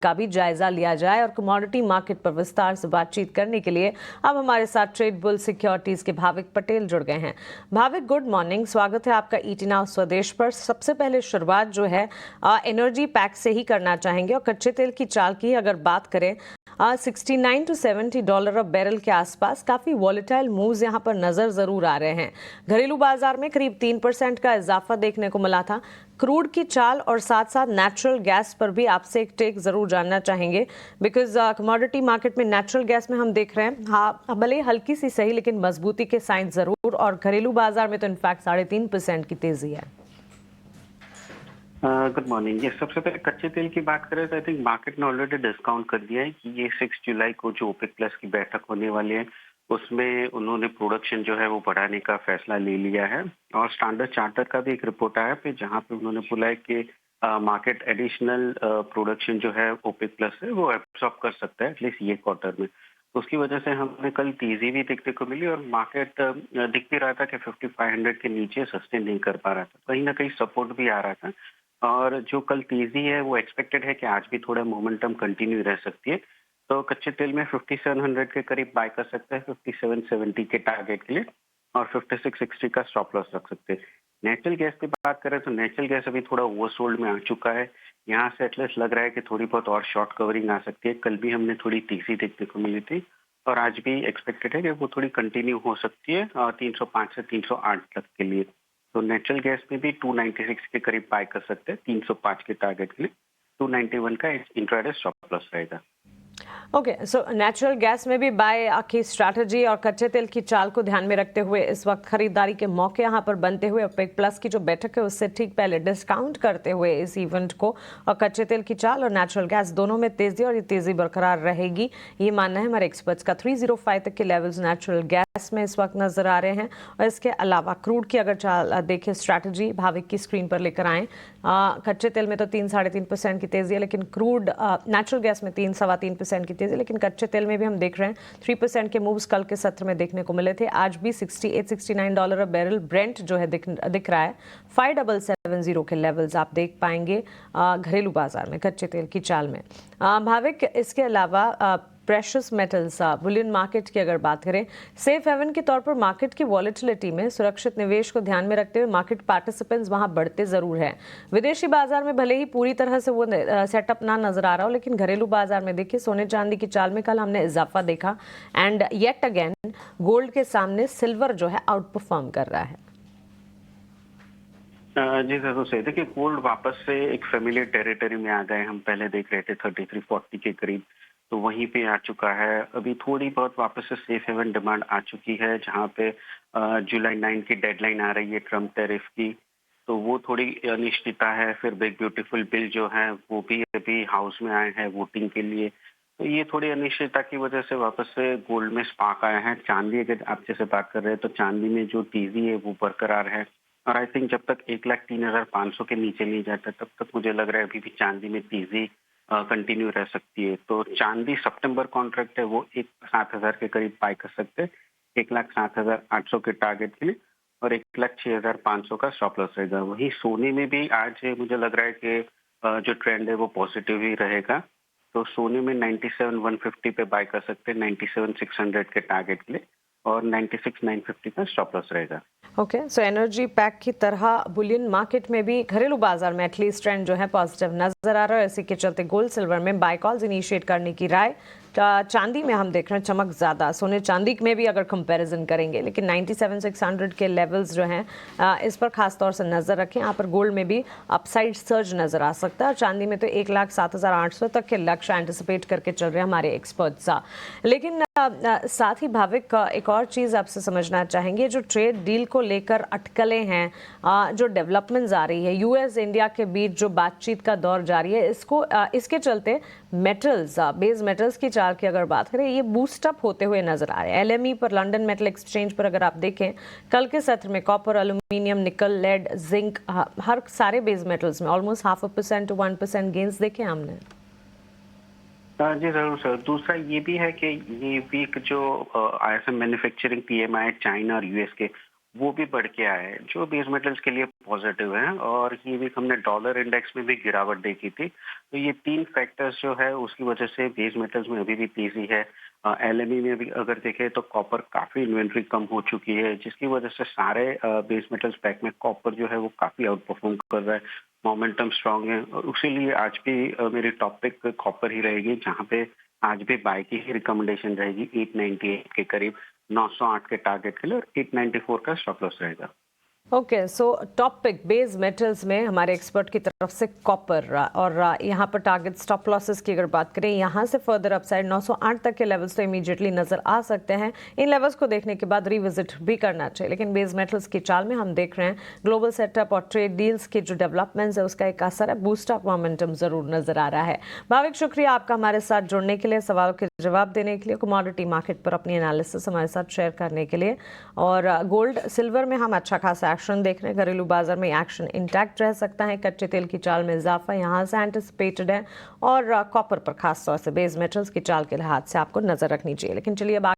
का भी जायजा लिया जाए और कमोडिटी मार्केट पर विस्तार से बातचीत करने के लिए अब हमारे साथ ट्रेड बुल सिक्योरिटीज के भाविक पटेल जुड़ गए हैं। भाविक, गुड मॉर्निंग, स्वागत है आपका ईटी नाउ स्वदेश पर। सबसे पहले शुरुआत जो है एनर्जी पैक से ही करना चाहेंगे और कच्चे तेल की चाल की अगर बात करें, $69 to $70 बैरल के आसपास काफी वॉलेटाइल मूव्स यहां पर नजर जरूर आ रहे हैं। घरेलू बाजार में करीब 3% का इजाफा देखने को मिला था। क्रूड की चाल और साथ साथ नेचुरल गैस पर भी आपसे एक टेक जरूर जानना चाहेंगे, बिकॉज कमोडिटी मार्केट में नेचुरल गैस में हम देख रहे हैं हाँ भले हल्की सी सही लेकिन मजबूती के साइन जरूर, और घरेलू बाजार में तो इनफैक्ट 3.5% की तेजी है। Good morning. ये सबसे पहले कच्चे तेल की बात करें तो आई थिंक मार्केट ने ऑलरेडी डिस्काउंट कर दिया है कि ये 6 जुलाई को जो ओपेक प्लस की बैठक होने वाली है उसमें उन्होंने प्रोडक्शन जो है वो बढ़ाने का फैसला ले लिया है। और स्टैंडर्ड चार्टर का भी एक रिपोर्ट आया पे जहाँ पे उन्होंने बोला है कि मार्केट एडिशनल प्रोडक्शन जो है ओपेक प्लस है वो एब्सॉर्ब कर सकता है एटलीस्ट ये क्वार्टर में। तो उसकी वजह से हमें कल तेजी भी देखने को मिली और मार्केट दिख भी रहा था कि 5500 के नीचे सस्टेन नहीं कर पा रहा था, कहीं ना कहीं सपोर्ट भी आ रहा था। और जो कल तेजी है वो एक्सपेक्टेड है कि आज भी थोड़ा मोमेंटम कंटिन्यू रह सकती है। तो कच्चे तेल में 5700 के करीब बाय कर सकते हैं 5770 के टारगेट के लिए, और 5660 का स्टॉप लॉस रख सकते हैं। नेचुरल गैस की बात करें तो नेचुरल गैस अभी थोड़ा ओवरसोल्ड में आ चुका है। यहाँ से एटलीस्ट लग रहा है कि थोड़ी बहुत और शॉर्ट कवरिंग आ सकती है। कल भी हमने थोड़ी तेजी देखने को मिली थी और आज भी एक्सपेक्टेड है कि वो थोड़ी कंटिन्यू हो सकती है 305 से 308 तक के लिए। तो नेचुरल गैस में भी 296 के करीब बाय कर सकते हैं 305 के टारगेट के लिए। 291 का इंट्राडे स्टॉप लॉस रहेगा। ओके, सो नेचुरल गैस में भी बाय की स्ट्रैटेजी और कच्चे तेल की चाल को ध्यान में रखते हुए इस वक्त खरीदारी के मौके यहां पर बनते हुए ओपेक प्लस की जो बैठक है उससे ठीक पहले डिस्काउंट करते हुए इस इवेंट को और कच्चे तेल की चाल और नेचुरल गैस दोनों में तेजी और ये तेजी बरकरार रहेगी, ये मानना है हमारे एक्सपर्ट्स का। 305 तक के लेवल्स नेचुरल गैस में इस वक्त नजर आ रहे हैं। और इसके अलावा क्रूड की अगर चाल देखें, स्ट्रैटेजी भाविक की स्क्रीन पर लेकर आए। कच्चे तेल में तो 3-3.5% की तेजी है, लेकिन क्रूड नेचुरल गैस में 3-3.25% की तेजी, लेकिन कच्चे तेल में भी हम देख रहे हैं 3% के मूव्स कल के सत्र में देखने को मिले थे। आज भी $68-69 बैरल ब्रेंट जो है दिख रहा है। 5770 के लेवल्स आप देख पाएंगे घरेलू बाजार में कच्चे तेल की चाल में। भाविक, इसके अलावा प्रेशियस मेटल्स बुलियन मार्केट की अगर बात करें, सेफ हेवन के तौर पर मार्केट की वॉलेटिलिटी में सुरक्षित निवेश को ध्यान में रखते हुए मार्केट पार्टिसिपेंट्स वहां बढ़ते जरूर हैं। विदेशी बाजार में भले ही पूरी तरह से वो सेटअप ना नजर आ रहा हो, लेकिन घरेलू बाजार में देखिए सोने चांदी की चाल में कल हमने इजाफा देखा एंड येट अगेन गोल्ड के सामने सिल्वर जो है आउट परफॉर्म कर रहा है। जी सर, तो सही देखिए गोल्ड वापस से एक फेमिलियर टेरिटरी में आ गए। हम पहले देख रहे थे 3340 के करीब, तो वहीं पे आ चुका है। अभी थोड़ी बहुत वापस से सेफ हेवन डिमांड आ चुकी है जहां पे जुलाई 9 की डेडलाइन आ रही है ट्रम्प टैरिफ की, तो वो थोड़ी अनिश्चितता है। फिर बिग ब्यूटीफुल बिल जो है वो भी अभी हाउस में आए हैं वोटिंग के लिए, तो ये थोड़ी अनिश्चितता की वजह से वापस से गोल्ड में स्पार्क आया है। चांदी अगर आप जैसे बात कर रहे हैं तो चांदी में जो तेजी है वो बरकरार है। और आई थिंक जब तक 1,03,500 के नीचे नहीं जाता तब तक मुझे लग रहा है अभी भी चांदी में तेजी कंटिन्यू रह सकती है। तो चांदी सितंबर कॉन्ट्रैक्ट है वो 1,07,000 के करीब बाय कर सकते हैं 1,07,800 के टारगेट के लिए, और 1,06,500 का स्टॉप लॉस रहेगा। वही सोने में भी आज मुझे लग रहा है कि जो ट्रेंड है वो पॉजिटिव ही रहेगा। तो सोने में 97,150 पे बाय कर सकते हैं 97,600 के टारगेट के लिए, और 96,950 का स्टॉप लॉस रहेगा। ओके, सो एनर्जी पैक की तरह बुलियन मार्केट में भी घरेलू बाजार में एटलीस्ट ट्रेंड जो है पॉजिटिव नजर आ रहा है। इसी के चलते गोल्ड सिल्वर में बाय कॉल्स इनिशिएट करने की राय। चांदी में हम देख रहे हैं चमक ज़्यादा, सोने चांदी में भी अगर कंपैरिजन करेंगे, लेकिन 97,600 के लेवल्स जो हैं इस पर खास तौर से नज़र रखें। यहाँ पर गोल्ड में भी अपसाइड सर्ज नज़र आ सकता है और चांदी में तो 1,07,800 तक के लक्ष्य एंटिसिपेट करके चल रहे हैं हमारे एक्सपर्ट्स। लेकिन साथ ही भाविक एक और चीज़ आपसे समझना चाहेंगे, जो ट्रेड डील को लेकर अटकलें हैं, जो डेवलपमेंट्स आ रही है, यूएस इंडिया के बीच जो बातचीत का दौर जारी है, इसके चलते मेटल्स बेस मेटल्स की चाल की अगर बात करें ये बूस्ट अप होते हुए नजर आ रहे हैं। एलएमई पर लंदन मेटल एक्सचेंज पर अगर आप देखें कल के सत्र में कॉपर, एल्यूमिनियम, निकल, लेड, जिंक, हर सारे बेस मेटल्स में ऑलमोस्ट 0.5% to 1% गेंस देखे हमने। जी जरूर सर। दूसरा ये भी है कि ये वीक जो आईएसएम मैन्युफैक्चरिंग पीएमआई चाइना और यूएस के वो भी बढ़ के आए हैं, जो बेस मेटल्स के लिए पॉजिटिव है। और ये वीक हमने डॉलर इंडेक्स में भी गिरावट देखी थी। तो ये 3 फैक्टर्स जो है उसकी वजह से बेस मेटल्स में अभी भी तेजी है। एलएमई में भी अगर देखें तो कॉपर काफ़ी इन्वेंट्री कम हो चुकी है, जिसकी वजह से सारे बेस मेटल्स पैक में कॉपर जो है वो काफ़ी आउट परफॉर्म कर रहा है। मोमेंटम स्ट्रांग है और इसीलिए आज भी मेरी टॉपिक कॉपर ही रहेगी, जहाँ पे आज भी बाय की ही रिकमेंडेशन रहेगी 898 के करीब, 908 के टारगेट के लिए, और 894 का स्टॉप लॉस रहेगा। ओके, सो टॉपिक बेस मेटल्स में हमारे एक्सपर्ट की तरफ से कॉपर, और यहाँ पर टारगेट स्टॉप लॉसेस की अगर बात करें, यहाँ से फर्दर अपसाइड 908 तक के लेवल्स तो इमीडिएटली नजर आ सकते हैं। इन लेवल्स को देखने के बाद रिविजिट भी करना चाहिए, लेकिन बेस मेटल्स की चाल में हम देख रहे हैं ग्लोबल सेटअप और ट्रेड डील्स की जो डेवलपमेंट्स है उसका एक असर है, बूस्ट अप मोमेंटम जरूर नजर आ रहा है। भाविक, शुक्रिया आपका हमारे साथ जुड़ने के लिए, सवालों के जवाब देने के लिए, कमोडिटी मार्केट पर अपनी एनालिसिस हमारे साथ शेयर करने के लिए। और गोल्ड सिल्वर में हम अच्छा खासा एक्शन देख रहे हैं, घरेलू बाजार में एक्शन इंटैक्ट रह सकता है, कच्चे तेल की चाल में इजाफा यहां से एंटिसिपेटेड है, और कॉपर पर खास तौर से बेस मेटल्स की चाल के लिहाज से आपको नजर रखनी चाहिए। लेकिन चलिए अब